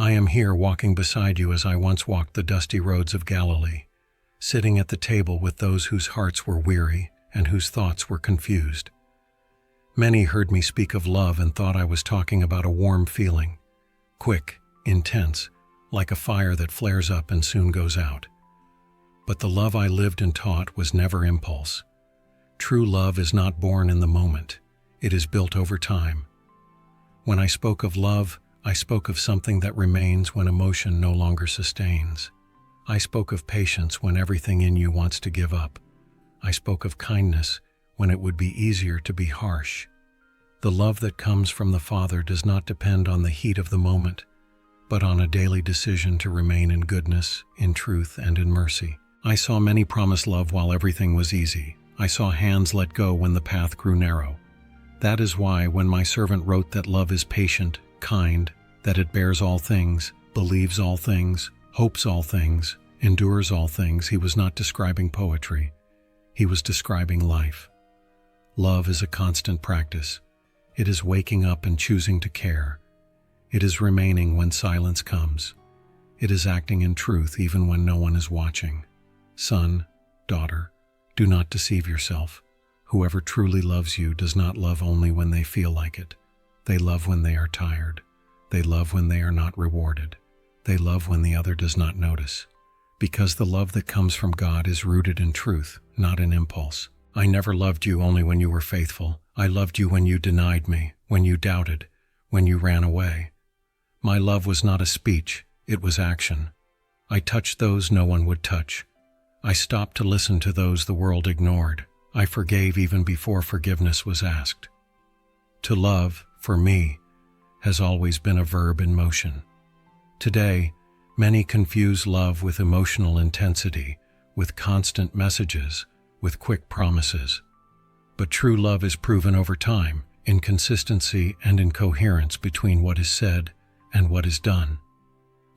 I am here walking beside you as I once walked the dusty roads of Galilee, sitting at the table with those whose hearts were weary and whose thoughts were confused. Many heard me speak of love and thought I was talking about a warm feeling, quick, intense, like a fire that flares up and soon goes out. But the love I lived and taught was never impulse. True love is not born in the moment. It is built over time. When I spoke of love, I spoke of something that remains when emotion no longer sustains. I spoke of patience when everything in you wants to give up. I spoke of kindness when it would be easier to be harsh. The love that comes from the Father does not depend on the heat of the moment, but on a daily decision to remain in goodness, in truth, and in mercy. I saw many promise love while everything was easy. I saw hands let go when the path grew narrow. That is why when my servant wrote that love is patient, kind, that it bears all things, believes all things, hopes all things, endures all things, he was not describing poetry. He was describing life. Love is a constant practice. It is waking up and choosing to care. It is remaining when silence comes. It is acting in truth even when no one is watching. Son, daughter, do not deceive yourself. Whoever truly loves you does not love only when they feel like it. They love when they are tired. They love when they are not rewarded. They love when the other does not notice. Because the love that comes from God is rooted in truth, not in impulse. I never loved you only when you were faithful. I loved you when you denied me, when you doubted, when you ran away. My love was not a speech, it was action. I touched those no one would touch. I stopped to listen to those the world ignored. I forgave even before forgiveness was asked. To love, for me, has always been a verb in motion. Today, many confuse love with emotional intensity, with constant messages, with quick promises. But true love is proven over time, in consistency and in coherence between what is said and what is done.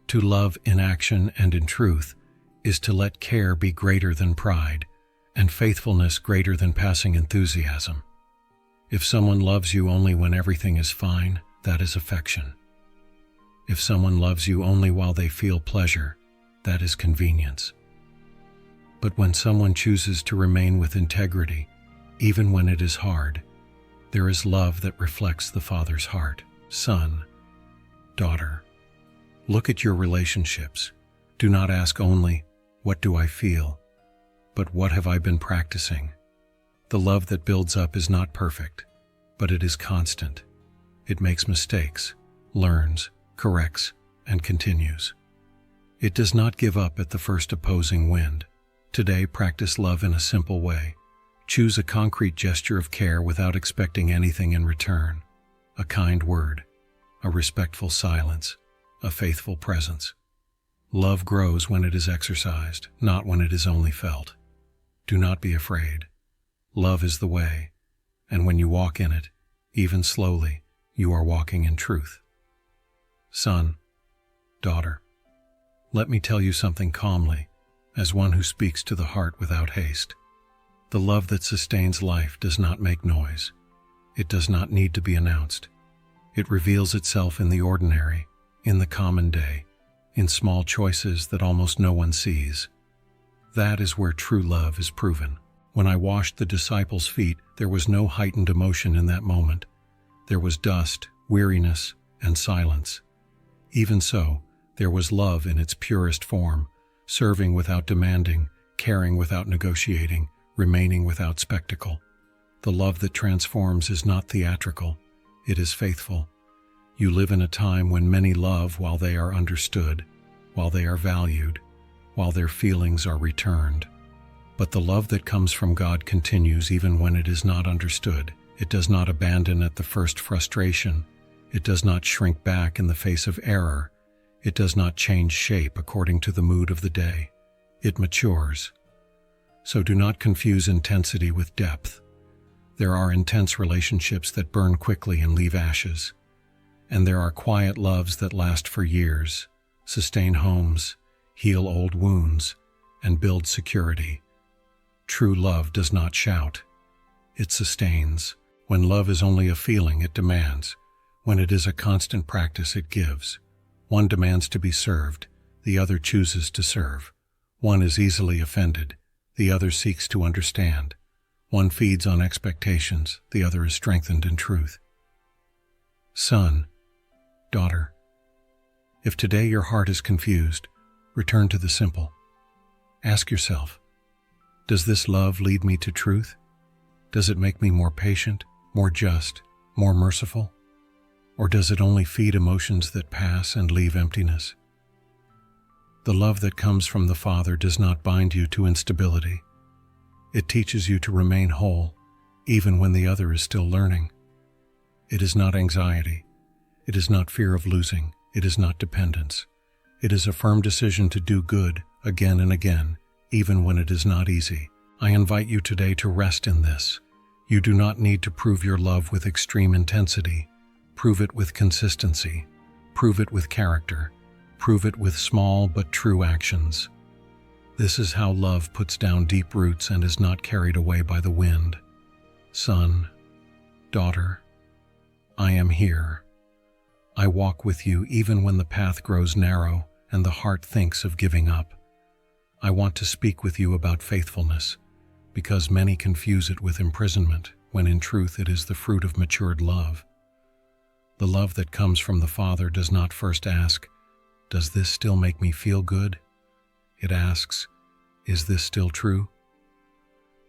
To love in action and in truth is to let care be greater than pride, and faithfulness greater than passing enthusiasm. If someone loves you only when everything is fine, that is affection. If someone loves you only while they feel pleasure, that is convenience. But when someone chooses to remain with integrity, even when it is hard, there is love that reflects the Father's heart. Son, daughter, look at your relationships. Do not ask only, "What do I feel?" but "What have I been practicing?" The love that builds up is not perfect, but it is constant. It makes mistakes, learns, corrects, and continues. It does not give up at the first opposing wind. Today, practice love in a simple way. Choose a concrete gesture of care without expecting anything in return. A kind word, a respectful silence, a faithful presence. Love grows when it is exercised, not when it is only felt. Do not be afraid. Love is the way, and when you walk in it, even slowly, you are walking in truth. Son, daughter, let me tell you something calmly, as one who speaks to the heart without haste. The love that sustains life does not make noise. It does not need to be announced. It reveals itself in the ordinary, in the common day, in small choices that almost no one sees. That is where true love is proven. When I washed the disciples' feet, there was no heightened emotion in that moment. There was dust, weariness, and silence. Even so, there was love in its purest form, serving without demanding, caring without negotiating, remaining without spectacle. The love that transforms is not theatrical, it is faithful. You live in a time when many love while they are understood, while they are valued, while their feelings are returned. But the love that comes from God continues even when it is not understood. It does not abandon at the first frustration. It does not shrink back in the face of error. It does not change shape according to the mood of the day. It matures. So do not confuse intensity with depth. There are intense relationships that burn quickly and leave ashes. And there are quiet loves that last for years, sustain homes, heal old wounds, and build security. True love does not shout. It sustains. When love is only a feeling, it demands. When it is a constant practice, it gives. One demands to be served, the other chooses to serve. One is easily offended, the other seeks to understand. One feeds on expectations, the other is strengthened in truth. Son, daughter, if today your heart is confused, return to the simple. Ask yourself, does this love lead me to truth? Does it make me more patient, more just, more merciful? Or does it only feed emotions that pass and leave emptiness? The love that comes from the Father does not bind you to instability. It teaches you to remain whole, even when the other is still learning. It is not anxiety. It is not fear of losing. It is not dependence. It is a firm decision to do good again and again, even when it is not easy. I invite you today to rest in this. You do not need to prove your love with extreme intensity. Prove it with consistency. Prove it with character. Prove it with small but true actions. This is how love puts down deep roots and is not carried away by the wind. Son, daughter, I am here. I walk with you even when the path grows narrow and the heart thinks of giving up. I want to speak with you about faithfulness, because many confuse it with imprisonment, when in truth it is the fruit of matured love. The love that comes from the Father does not first ask, does this still make me feel good? It asks, is this still true?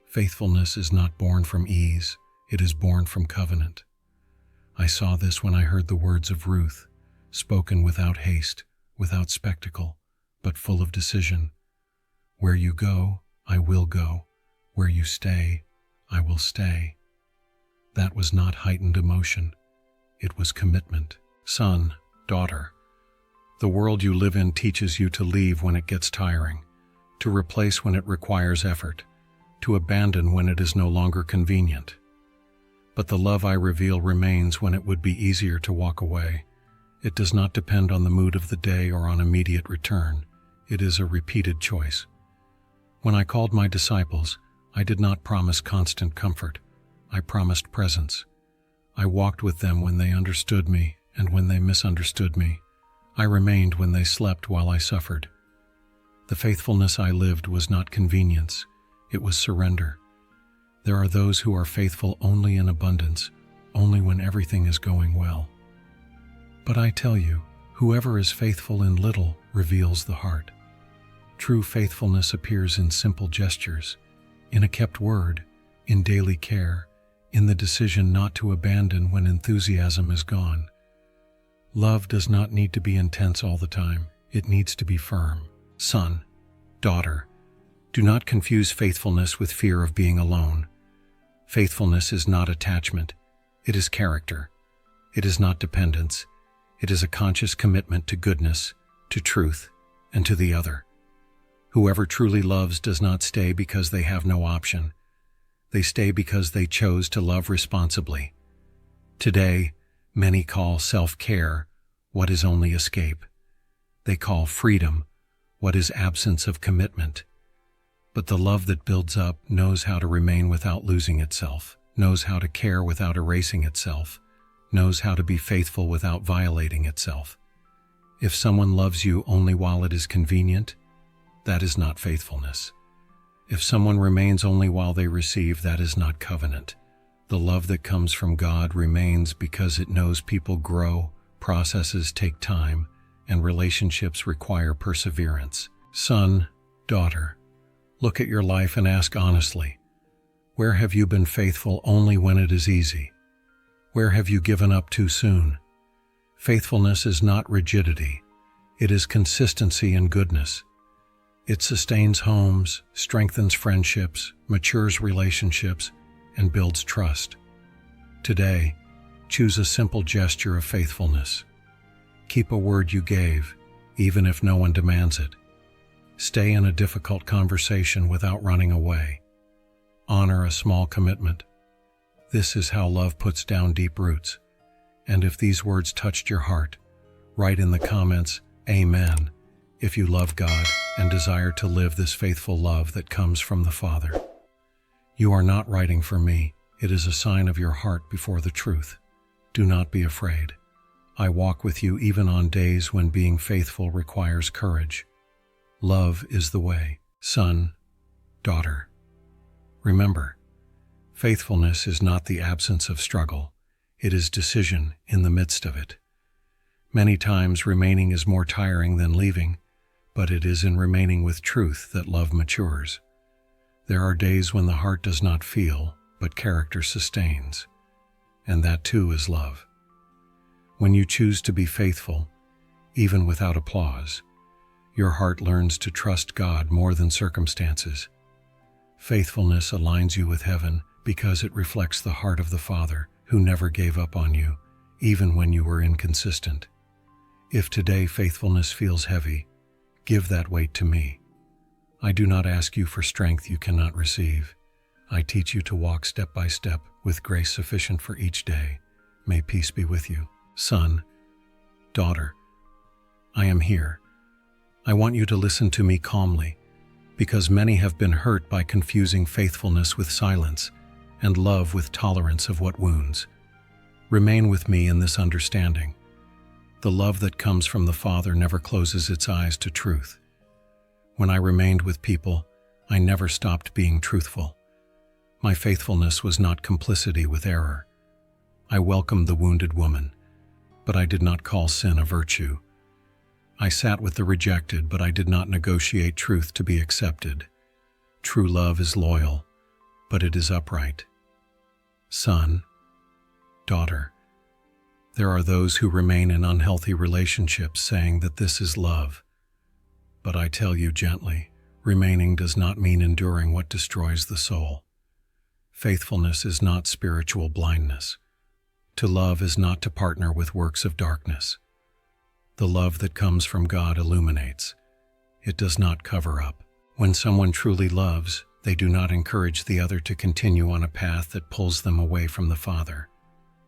Faithfulness is not born from ease, it is born from covenant. I saw this when I heard the words of Ruth, spoken without haste, without spectacle, but full of decision. Where you go, I will go. Where you stay, I will stay. That was not heightened emotion. It was commitment. Son, daughter, the world you live in teaches you to leave when it gets tiring, to replace when it requires effort, to abandon when it is no longer convenient. But the love I reveal remains when it would be easier to walk away. It does not depend on the mood of the day or on immediate return. It is a repeated choice. When I called my disciples, I did not promise constant comfort. I promised presence. I walked with them when they understood me and when they misunderstood me. I remained when they slept while I suffered. The faithfulness I lived was not convenience. It was surrender. There are those who are faithful only in abundance, only when everything is going well. But I tell you, whoever is faithful in little reveals the heart. True faithfulness appears in simple gestures, in a kept word, in daily care, in the decision not to abandon when enthusiasm is gone. Love does not need to be intense all the time. It needs to be firm. Son, daughter, do not confuse faithfulness with fear of being alone. Faithfulness is not attachment. It is character. It is not dependence. It is a conscious commitment to goodness, to truth, and to the other. Whoever truly loves does not stay because they have no option. They stay because they chose to love responsibly. Today, many call self-care what is only escape. They call freedom what is absence of commitment. But the love that builds up knows how to remain without losing itself, knows how to care without erasing itself, knows how to be faithful without violating itself. If someone loves you only while it is convenient, that is not faithfulness. If someone remains only while they receive, that is not covenant. The love that comes from God remains because it knows people grow, processes take time, and relationships require perseverance. Son, daughter, look at your life and ask honestly, where have you been faithful only when it is easy? Where have you given up too soon? Faithfulness is not rigidity. It is consistency and goodness. It sustains homes, strengthens friendships, matures relationships, and builds trust. Today, choose a simple gesture of faithfulness. Keep a word you gave, even if no one demands it. Stay in a difficult conversation without running away. Honor a small commitment. This is how love puts down deep roots. And if these words touched your heart, write in the comments, Amen, if you love God and desire to live this faithful love that comes from the Father. You are not writing for me. It is a sign of your heart before the truth. Do not be afraid. I walk with you even on days when being faithful requires courage. Love is the way. Son, daughter, remember, faithfulness is not the absence of struggle. It is decision in the midst of it. Many times remaining is more tiring than leaving, but it is in remaining with truth that love matures. There are days when the heart does not feel, but character sustains. And that too is love. When you choose to be faithful, even without applause, your heart learns to trust God more than circumstances. Faithfulness aligns you with heaven because it reflects the heart of the Father who never gave up on you, even when you were inconsistent. If today faithfulness feels heavy, give that weight to me. I do not ask you for strength you cannot receive. I teach you to walk step by step with grace sufficient for each day. May peace be with you. Son, daughter, I am here. I want you to listen to me calmly, because many have been hurt by confusing faithfulness with silence and love with tolerance of what wounds. Remain with me in this understanding. The love that comes from the Father never closes its eyes to truth. When I remained with people, I never stopped being truthful. My faithfulness was not complicity with error. I welcomed the wounded woman, but I did not call sin a virtue. I sat with the rejected, but I did not negotiate truth to be accepted. True love is loyal, but it is upright. Son, daughter, there are those who remain in unhealthy relationships saying that this is love. But I tell you gently, remaining does not mean enduring what destroys the soul. Faithfulness is not spiritual blindness. To love is not to partner with works of darkness. The love that comes from God illuminates. It does not cover up. When someone truly loves, they do not encourage the other to continue on a path that pulls them away from the Father.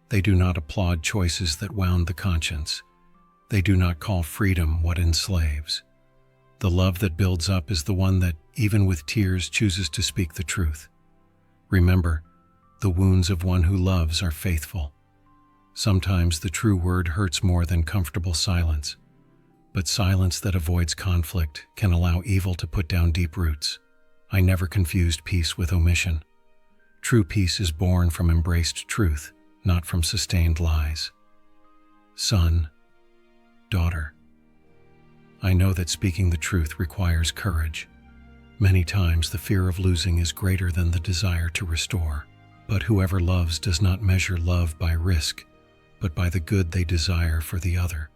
They do not applaud choices that wound the conscience. They do not call freedom what enslaves. The love that builds up is the one that, even with tears, chooses to speak the truth. Remember, the wounds of one who loves are faithful. Sometimes the true word hurts more than comfortable silence, but silence that avoids conflict can allow evil to put down deep roots. I never confused peace with omission. True peace is born from embraced truth, not from sustained lies. Son, daughter, I know that speaking the truth requires courage. Many times the fear of losing is greater than the desire to restore. But whoever loves does not measure love by risk, but by the good they desire for the other.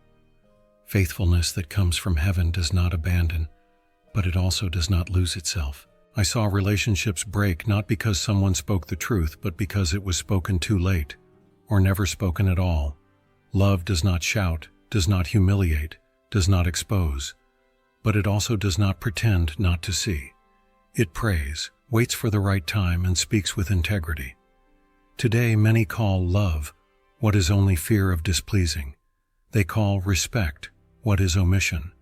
Faithfulness that comes from heaven does not abandon, but it also does not lose itself. I saw relationships break not because someone spoke the truth, but because it was spoken too late, or never spoken at all. Love does not shout, does not humiliate, does not expose, but it also does not pretend not to see. It prays, waits for the right time, and speaks with integrity. Today, many call love what is only fear of displeasing. They call respect what is omission.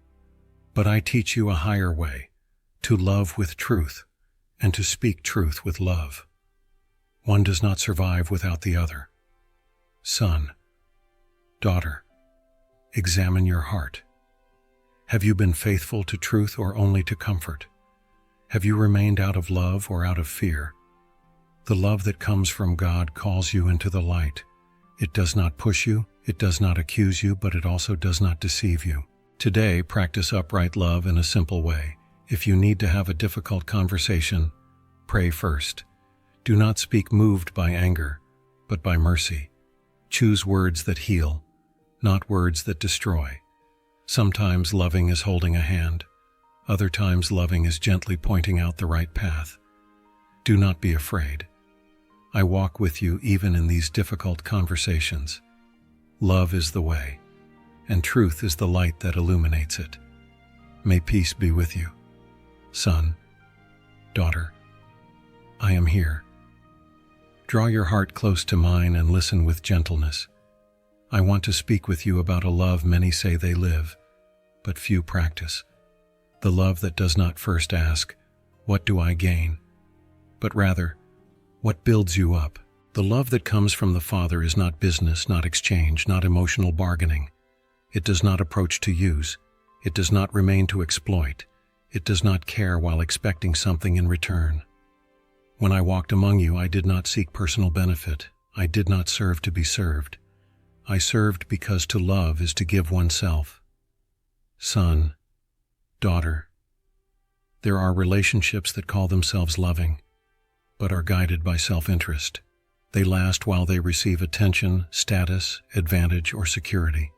But I teach you a higher way, to love with truth, and to speak truth with love. One does not survive without the other. Son, daughter, examine your heart. Have you been faithful to truth or only to comfort? Have you remained out of love or out of fear? The love that comes from God calls you into the light. It does not push you, it does not accuse you, but it also does not deceive you. Today, practice upright love in a simple way. If you need to have a difficult conversation, pray first. Do not speak moved by anger, but by mercy. Choose words that heal, not words that destroy. Sometimes loving is holding a hand. Other times loving is gently pointing out the right path. Do not be afraid. I walk with you even in these difficult conversations. Love is the way, and truth is the light that illuminates it. May peace be with you. Son, daughter, I am here. Draw your heart close to mine and listen with gentleness. I want to speak with you about a love many say they live, but few practice. The love that does not first ask, "What do I gain?" but rather, "What builds you up?" The love that comes from the Father is not business, not exchange, not emotional bargaining. It does not approach to use. It does not remain to exploit. It does not care while expecting something in return. When I walked among you, I did not seek personal benefit. I did not serve to be served. I served because to love is to give oneself. Son, daughter. There are relationships that call themselves loving, but are guided by self-interest. They last while they receive attention, status, advantage, or security.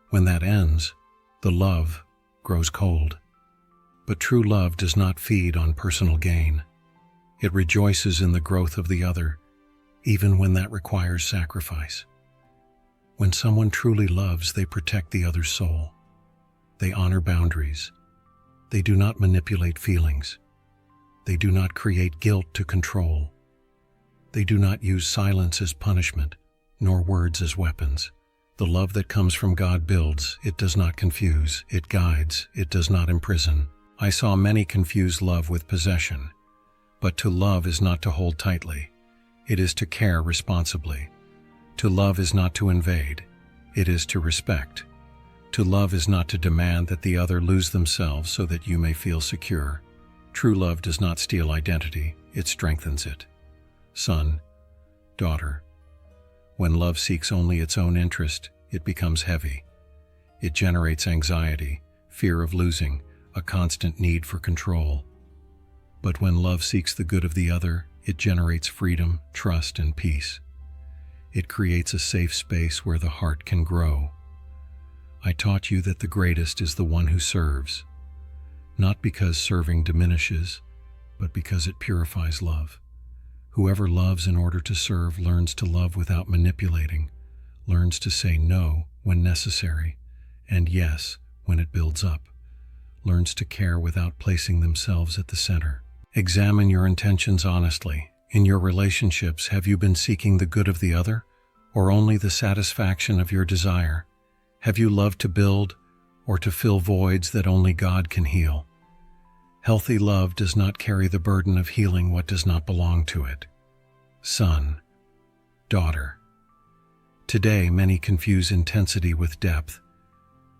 When that ends, the love grows cold. But true love does not feed on personal gain. It rejoices in the growth of the other, even when that requires sacrifice. When someone truly loves, they protect the other's soul. They honor boundaries. They do not manipulate feelings. They do not create guilt to control. They do not use silence as punishment, nor words as weapons. The love that comes from God builds, it does not confuse, it guides, it does not imprison. I saw many confuse love with possession. But to love is not to hold tightly. It is to care responsibly. To love is not to invade. It is to respect. To love is not to demand that the other lose themselves so that you may feel secure. True love does not steal identity, it strengthens it. Son, daughter. When love seeks only its own interest, it becomes heavy. It generates anxiety, fear of losing, a constant need for control. But when love seeks the good of the other, it generates freedom, trust, and peace. It creates a safe space where the heart can grow. I taught you that the greatest is the one who serves, not because serving diminishes, but because it purifies love. Whoever loves in order to serve learns to love without manipulating, learns to say no when necessary, and yes when it builds up, learns to care without placing themselves at the center. Examine your intentions honestly. In your relationships, have you been seeking the good of the other, or only the satisfaction of your desire? Have you loved to build, or to fill voids that only God can heal? Healthy love does not carry the burden of healing what does not belong to it. Son, daughter. Today, many confuse intensity with depth,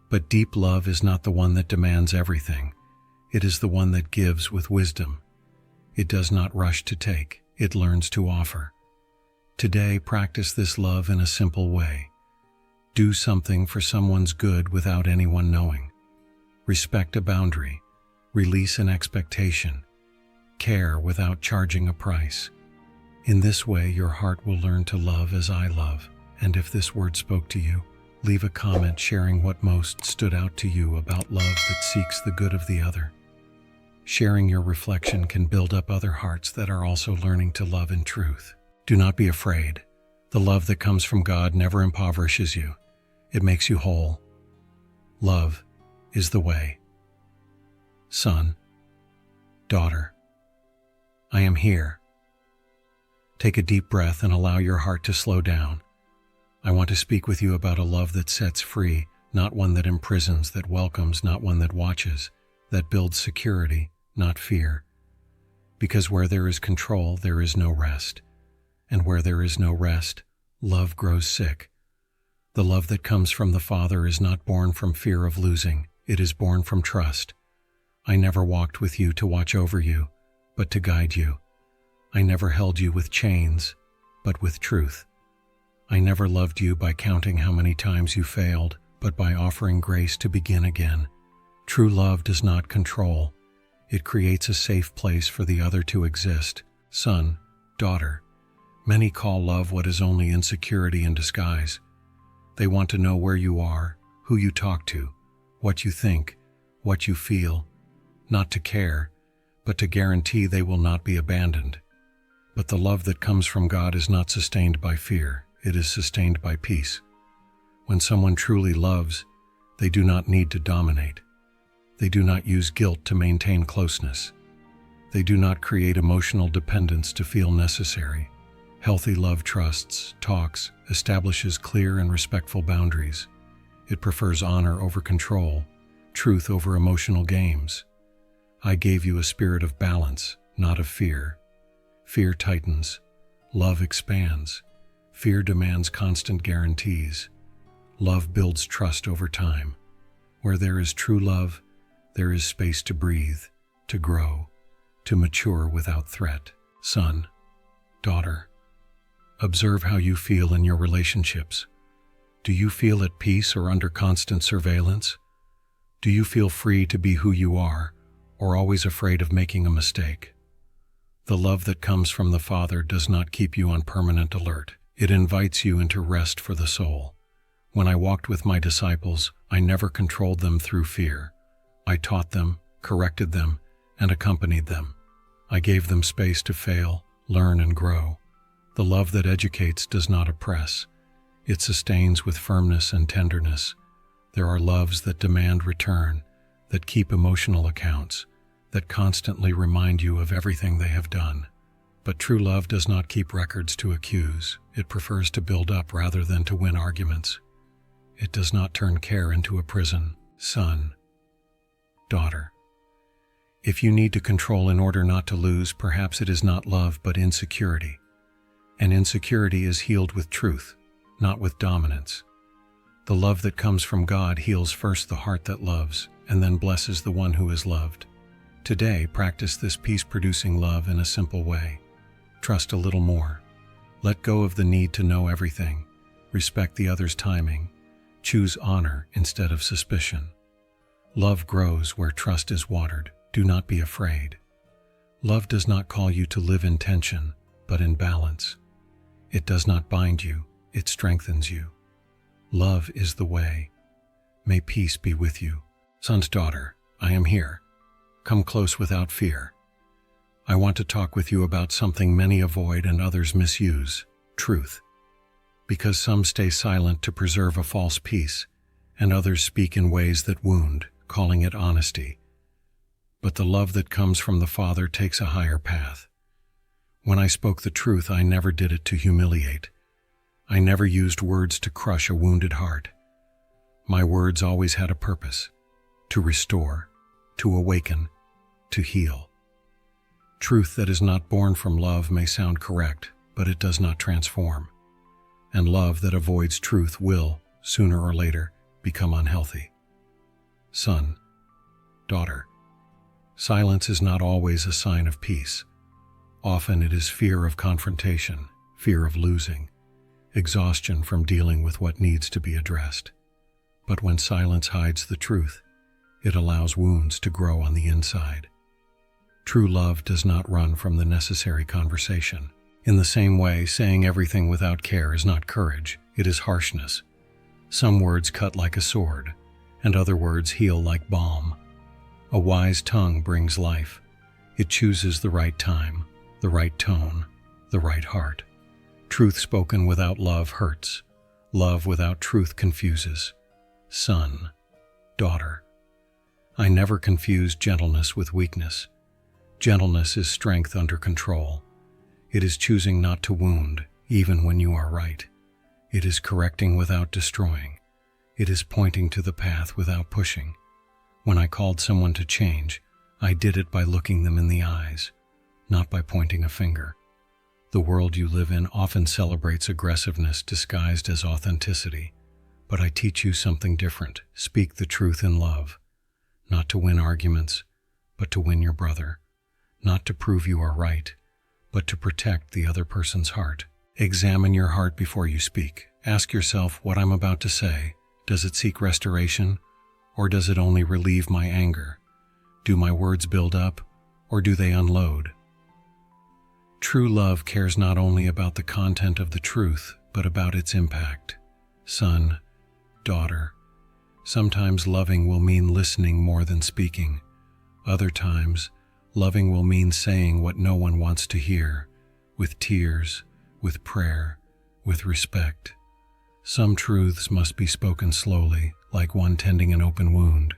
but deep love is not the one that demands everything. It is the one that gives with wisdom. It does not rush to take, it learns to offer. Today, practice this love in a simple way. Do something for someone's good without anyone knowing. Respect a boundary. Release an expectation. Care without charging a price. In this way, your heart will learn to love as I love. And if this word spoke to you, leave a comment sharing what most stood out to you about love that seeks the good of the other. Sharing your reflection can build up other hearts that are also learning to love in truth. Do not be afraid. The love that comes from God never impoverishes you. It makes you whole. Love is the way. Son, daughter, I am here. Take a deep breath and allow your heart to slow down. I want to speak with you about a love that sets free, not one that imprisons, that welcomes, not one that watches, that builds security, not fear. Because where there is control, there is no rest. And where there is no rest, love grows sick. The love that comes from the Father is not born from fear of losing. It is born from trust. I never walked with you to watch over you, but to guide you. I never held you with chains, but with truth. I never loved you by counting how many times you failed, but by offering grace to begin again. True love does not control. It creates a safe place for the other to exist. Son, daughter. Many call love what is only insecurity in disguise. They want to know where you are, who you talk to, what you think, what you feel, not to care, but to guarantee they will not be abandoned. But the love that comes from God is not sustained by fear, it is sustained by peace. When someone truly loves, they do not need to dominate. They do not use guilt to maintain closeness. They do not create emotional dependence to feel necessary. Healthy love trusts, talks, establishes clear and respectful boundaries. It prefers honor over control, truth over emotional games. I gave you a spirit of balance, not of fear. Fear tightens. Love expands. Fear demands constant guarantees. Love builds trust over time. Where there is true love, there is space to breathe, to grow, to mature without threat. Son, daughter, observe how you feel in your relationships. Do you feel at peace or under constant surveillance? Do you feel free to be who you are, or always afraid of making a mistake? The love that comes from the Father does not keep you on permanent alert. It invites you into rest for the soul. When I walked with my disciples, I never controlled them through fear. I taught them, corrected them, and accompanied them. I gave them space to fail, learn, and grow. The love that educates does not oppress. It sustains with firmness and tenderness. There are loves that demand return, that keep emotional accounts, that constantly remind you of everything they have done. But true love does not keep records to accuse. It prefers to build up rather than to win arguments. It does not turn care into a prison. Son, daughter, if you need to control in order not to lose, perhaps it is not love but insecurity. And insecurity is healed with truth, not with dominance. The love that comes from God heals first the heart that loves, and then blesses the one who is loved. Today, practice this peace-producing love in a simple way. Trust a little more. Let go of the need to know everything. Respect the other's timing. Choose honor instead of suspicion. Love grows where trust is watered. Do not be afraid. Love does not call you to live in tension, but in balance. It does not bind you, it strengthens you. Love is the way. May peace be with you. Son's daughter, I am here. Come close without fear. I want to talk with you about something many avoid and others misuse: truth. Because some stay silent to preserve a false peace, and others speak in ways that wound, calling it honesty. But the love that comes from the Father takes a higher path. When I spoke the truth, I never did it to humiliate. I never used words to crush a wounded heart. My words always had a purpose: to restore, to awaken, to heal. Truth that is not born from love may sound correct, but it does not transform. And love that avoids truth will, sooner or later, become unhealthy. Son, daughter, silence is not always a sign of peace. Often it is fear of confrontation, fear of losing, exhaustion from dealing with what needs to be addressed. But when silence hides the truth, it allows wounds to grow on the inside. True love does not run from the necessary conversation. In the same way, saying everything without care is not courage, it is harshness. Some words cut like a sword, and other words heal like balm. A wise tongue brings life. It chooses the right time, the right tone, the right heart. Truth spoken without love hurts. Love without truth confuses. Son, daughter, I never confuse gentleness with weakness. Gentleness is strength under control. It is choosing not to wound, even when you are right. It is correcting without destroying. It is pointing to the path without pushing. When I called someone to change, I did it by looking them in the eyes, not by pointing a finger. The world you live in often celebrates aggressiveness disguised as authenticity. But I teach you something different. Speak the truth in love. Not to win arguments, but to win your brother. Not to prove you are right, but to protect the other person's heart. Examine your heart before you speak. Ask yourself, what I'm about to say, does it seek restoration, or does it only relieve my anger? Do my words build up, or do they unload? True love cares not only about the content of the truth, but about its impact. Son, daughter, sometimes loving will mean listening more than speaking. Other times, loving will mean saying what no one wants to hear, with tears, with prayer, with respect. Some truths must be spoken slowly, like one tending an open wound.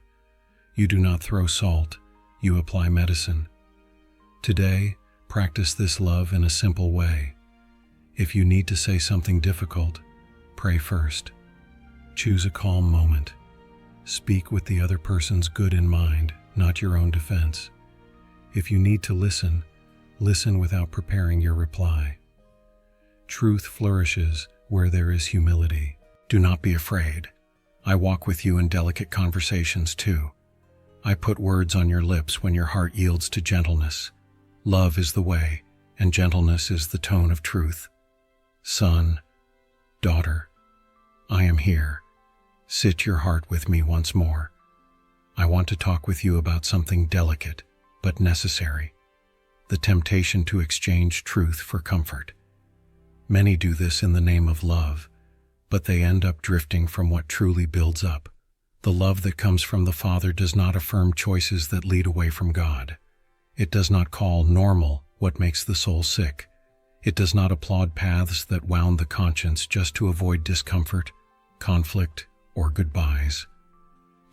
You do not throw salt, you apply medicine. Today, practice this love in a simple way. If you need to say something difficult, pray first. Choose a calm moment. Speak with the other person's good in mind, not your own defense. If you need to listen, listen without preparing your reply. Truth flourishes where there is humility. Do not be afraid. I walk with you in delicate conversations too. I put words on your lips when your heart yields to gentleness. Love is the way, and gentleness is the tone of truth. Son, daughter, I am here. Sit your heart with me once more. I want to talk with you about something delicate, but necessary. The temptation to exchange truth for comfort. Many do this in the name of love, but they end up drifting from what truly builds up. The love that comes from the Father does not affirm choices that lead away from God. It does not call normal what makes the soul sick. It does not applaud paths that wound the conscience just to avoid discomfort, conflict, or goodbyes.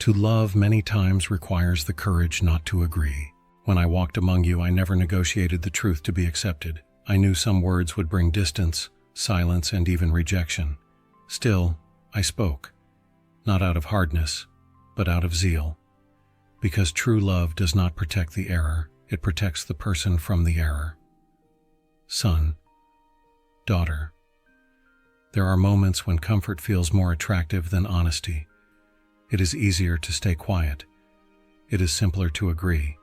To love many times requires the courage not to agree. When I walked among you, I never negotiated the truth to be accepted. I knew some words would bring distance, silence, and even rejection. Still, I spoke, not out of hardness, but out of zeal. Because true love does not protect the error, it protects the person from the error. Son, daughter, there are moments when comfort feels more attractive than honesty. It is easier to stay quiet. It is simpler to agree.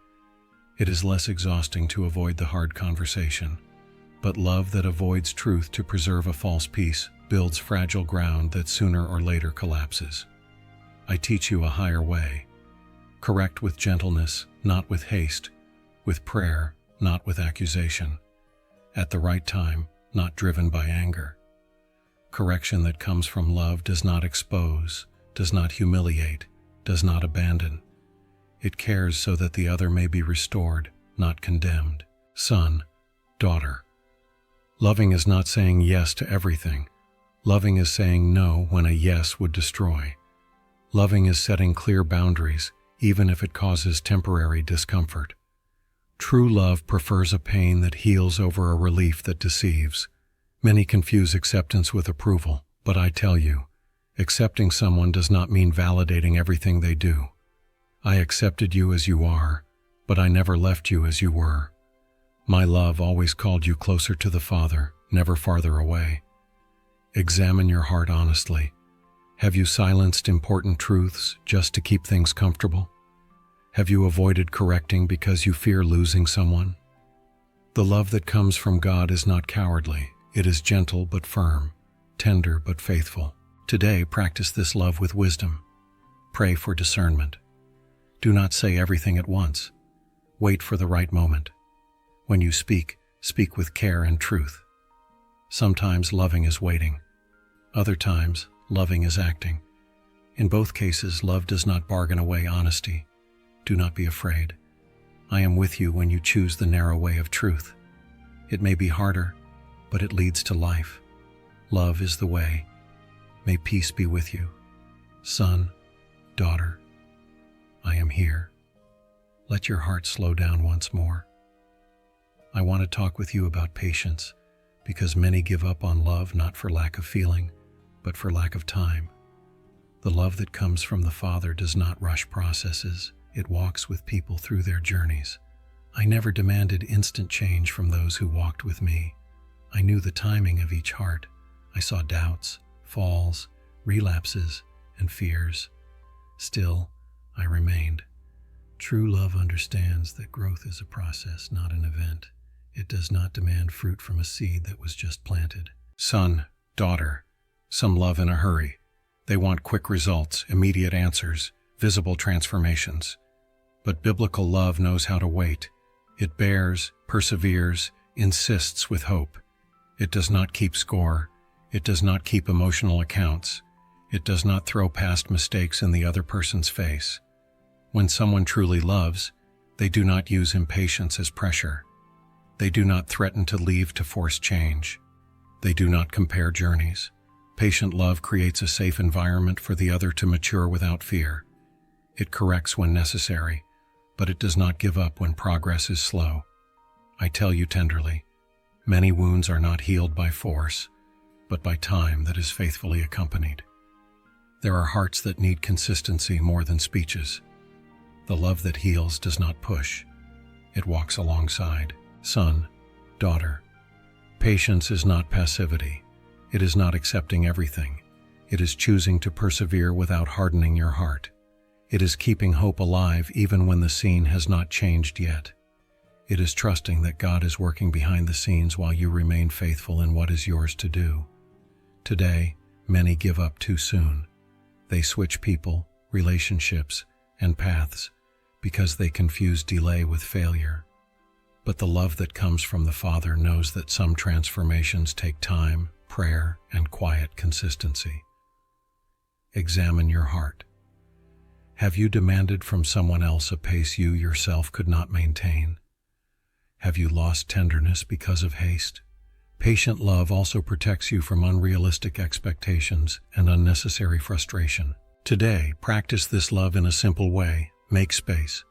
It is less exhausting to avoid the hard conversation. But love that avoids truth to preserve a false peace builds fragile ground that sooner or later collapses. I teach you a higher way. Correct with gentleness, not with haste. With prayer, not with accusation. At the right time, not driven by anger. Correction that comes from love does not expose, does not humiliate, does not abandon. It cares so that the other may be restored, not condemned. Son, daughter, loving is not saying yes to everything. Loving is saying no when a yes would destroy. Loving is setting clear boundaries, even if it causes temporary discomfort. True love prefers a pain that heals over a relief that deceives. Many confuse acceptance with approval, but I tell you, accepting someone does not mean validating everything they do. I accepted you as you are, but I never left you as you were. My love always called you closer to the Father, never farther away. Examine your heart honestly. Have you silenced important truths just to keep things comfortable? Have you avoided correcting because you fear losing someone? The love that comes from God is not cowardly. It is gentle but firm, tender but faithful. Today, practice this love with wisdom. Pray for discernment. Do not say everything at once. Wait for the right moment. When you speak, speak with care and truth. Sometimes loving is waiting. Other times, loving is acting. In both cases, love does not bargain away honesty. Do not be afraid. I am with you when you choose the narrow way of truth. It may be harder, but it leads to life. Love is the way. May peace be with you. Son, daughter, I am here. Let your heart slow down once more. I want to talk with you about patience, because many give up on love not for lack of feeling, but for lack of time. The love that comes from the Father does not rush processes. It walks with people through their journeys. I never demanded instant change from those who walked with me. I knew the timing of each heart. I saw doubts, falls, relapses, and fears. Still, I remained. True love understands that growth is a process, not an event. It does not demand fruit from a seed that was just planted. Son, daughter, some love in a hurry. They want quick results, immediate answers, visible transformations. But biblical love knows how to wait. It bears, perseveres, insists with hope. It does not keep score. It does not keep emotional accounts. It does not throw past mistakes in the other person's face. When someone truly loves, they do not use impatience as pressure. They do not threaten to leave to force change. They do not compare journeys. Patient love creates a safe environment for the other to mature without fear. It corrects when necessary, but it does not give up when progress is slow. I tell you tenderly, many wounds are not healed by force, but by time that is faithfully accompanied. There are hearts that need consistency more than speeches. The love that heals does not push. It walks alongside. Son, daughter, Patience is not passivity. It is not accepting everything. It is choosing to persevere without hardening your heart. It is keeping hope alive even when the scene has not changed yet. It is trusting that God is working behind the scenes while you remain faithful in what is yours to do. Today, many give up too soon. They switch people, relationships, and paths because they confuse delay with failure. But the love that comes from the Father knows that some transformations take time, prayer, and quiet consistency. Examine your heart. Have you demanded from someone else a pace you yourself could not maintain? Have you lost tenderness because of haste? Patient love also protects you from unrealistic expectations and unnecessary frustration. Today, practice this love in a simple way. Make space.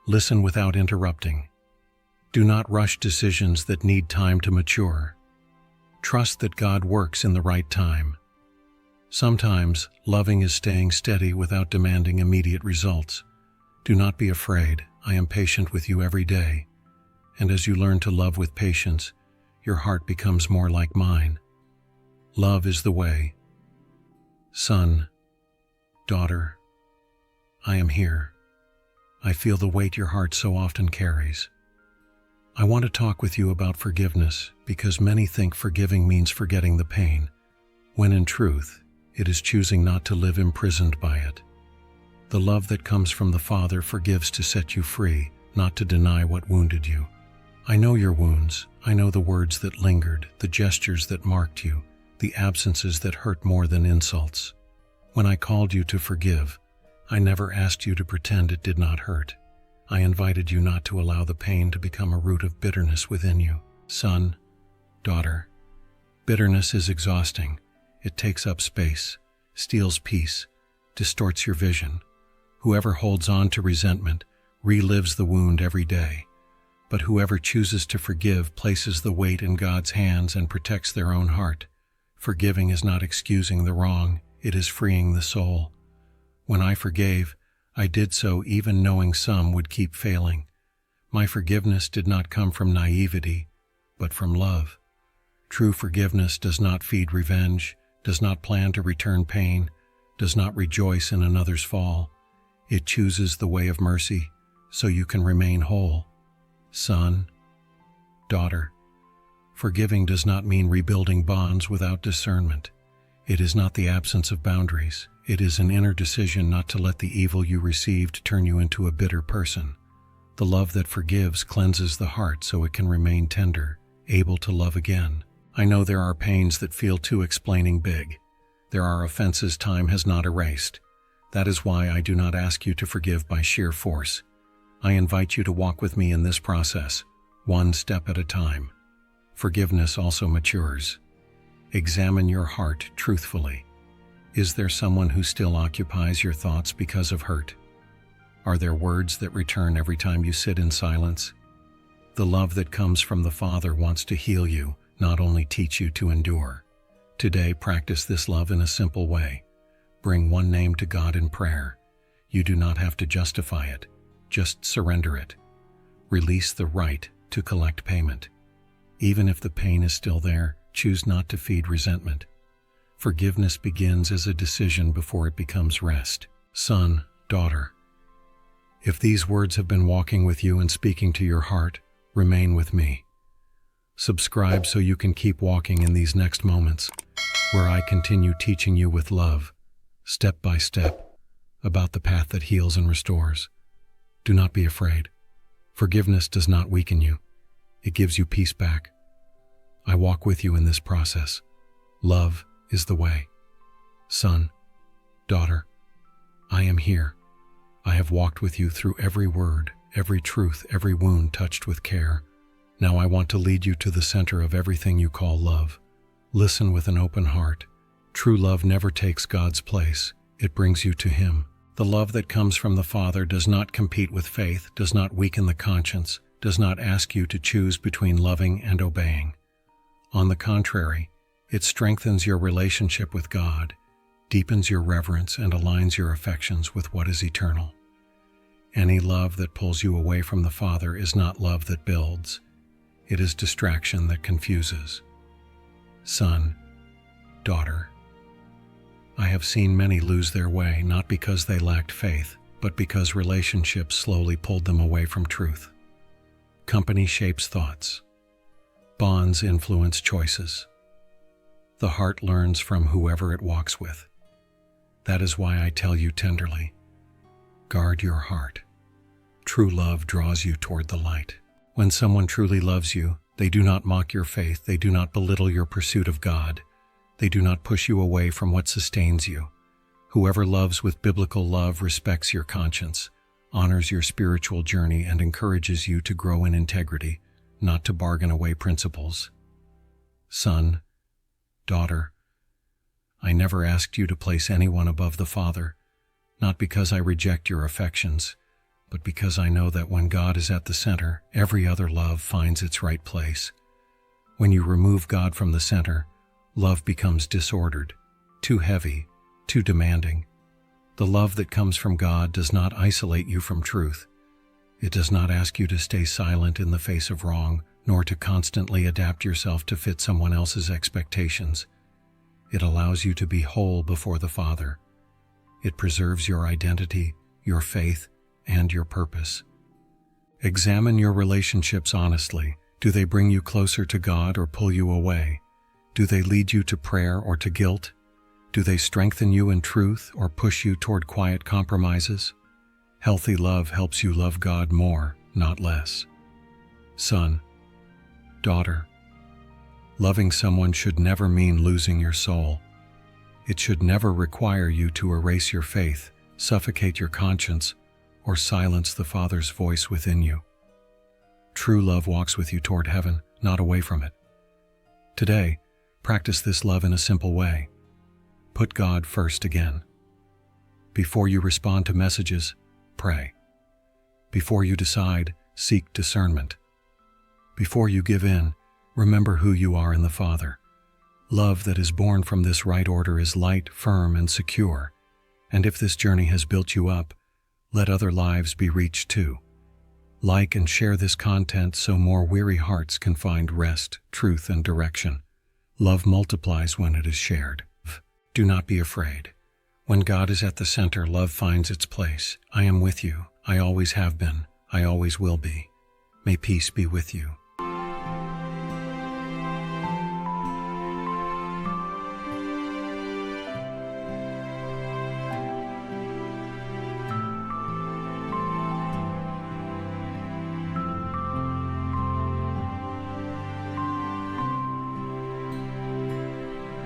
Listen without interrupting. Do not rush decisions that need time to mature. Trust that God works in the right time. Sometimes, loving is staying steady without demanding immediate results. Do not be afraid. I am patient with you every day. And as you learn to love with patience, your heart becomes more like mine. Love is the way. Son, daughter, I am here. I feel the weight your heart so often carries. I want to talk with you about forgiveness because many think forgiving means forgetting the pain, when in truth, it is choosing not to live imprisoned by it. The love that comes from the Father forgives to set you free, not to deny what wounded you. I know your wounds. I know the words that lingered, the gestures that marked you, the absences that hurt more than insults. When I called you to forgive, I never asked you to pretend it did not hurt. I invited you not to allow the pain to become a root of bitterness within you. Son, daughter, bitterness is exhausting. It takes up space, steals peace, distorts your vision. Whoever holds on to resentment relives the wound every day. But whoever chooses to forgive places the weight in God's hands and protects their own heart. Forgiving is not excusing the wrong, it is freeing the soul. When I forgave, I did so even knowing some would keep failing. My forgiveness did not come from naivety, but from love. True forgiveness does not feed revenge, does not plan to return pain, does not rejoice in another's fall. It chooses the way of mercy, so you can remain whole. Son, daughter, forgiving does not mean rebuilding bonds without discernment. It is not the absence of boundaries. It is an inner decision not to let the evil you received turn you into a bitter person. The love that forgives cleanses the heart so it can remain tender, able to love again. I know there are pains that feel too explaining big. There are offenses time has not erased. That is why I do not ask you to forgive by sheer force. I invite you to walk with me in this process, one step at a time. Forgiveness also matures. Examine your heart truthfully. Is there someone who still occupies your thoughts because of hurt? Are there words that return every time you sit in silence? The love that comes from the Father wants to heal you, not only teach you to endure. Today, practice this love in a simple way. Bring one name to God in prayer. You do not have to justify it. Just surrender it. Release the right to collect payment. Even if the pain is still there, choose not to feed resentment. Forgiveness begins as a decision before it becomes rest. Son, daughter, if these words have been walking with you and speaking to your heart, remain with me. Subscribe so you can keep walking in these next moments, where I continue teaching you with love, step by step, about the path that heals and restores. Do not be afraid. Forgiveness does not weaken you. It gives you peace back. I walk with you in this process. Love is the way. Son, daughter, I am here. I have walked with you through every word, every truth, every wound touched with care. Now I want to lead you to the center of everything you call love. Listen with an open heart. True love never takes God's place. It brings you to Him. The love that comes from the Father does not compete with faith, does not weaken the conscience, does not ask you to choose between loving and obeying. On the contrary, it strengthens your relationship with God, deepens your reverence, and aligns your affections with what is eternal. Any love that pulls you away from the Father is not love that builds. It is distraction that confuses. Son, daughter, I have seen many lose their way not because they lacked faith, but because relationships slowly pulled them away from truth. Company shapes thoughts. Bonds influence choices. The heart learns from whoever it walks with. That is why I tell you tenderly, guard your heart. True love draws you toward the light. When someone truly loves you, they do not mock your faith, they do not belittle your pursuit of God, they do not push you away from what sustains you. Whoever loves with biblical love respects your conscience, honors your spiritual journey, and encourages you to grow in integrity, not to bargain away principles. Son, daughter, I never asked you to place anyone above the Father, not because I reject your affections, but because I know that when God is at the center, every other love finds its right place. When you remove God from the center, love becomes disordered, too heavy, too demanding. The love that comes from God does not isolate you from truth. It does not ask you to stay silent in the face of wrong, nor to constantly adapt yourself to fit someone else's expectations. It allows you to be whole before the Father. It preserves your identity, your faith, and your purpose. Examine your relationships honestly. Do they bring you closer to God or pull you away? Do they lead you to prayer or to guilt? Do they strengthen you in truth or push you toward quiet compromises? Healthy love helps you love God more, not less. Son, daughter, loving someone should never mean losing your soul. It should never require you to erase your faith, suffocate your conscience, or silence the Father's voice within you. True love walks with you toward heaven, not away from it. Today, practice this love in a simple way. Put God first again. Before you respond to messages, pray. Before you decide, seek discernment. Before you give in, remember who you are in the Father. Love that is born from this right order is light, firm, and secure. And if this journey has built you up, let other lives be reached too. Like and share this content so more weary hearts can find rest, truth, and direction. Love multiplies when it is shared. Do not be afraid. When God is at the center, love finds its place. I am with you. I always have been. I always will be. May peace be with you.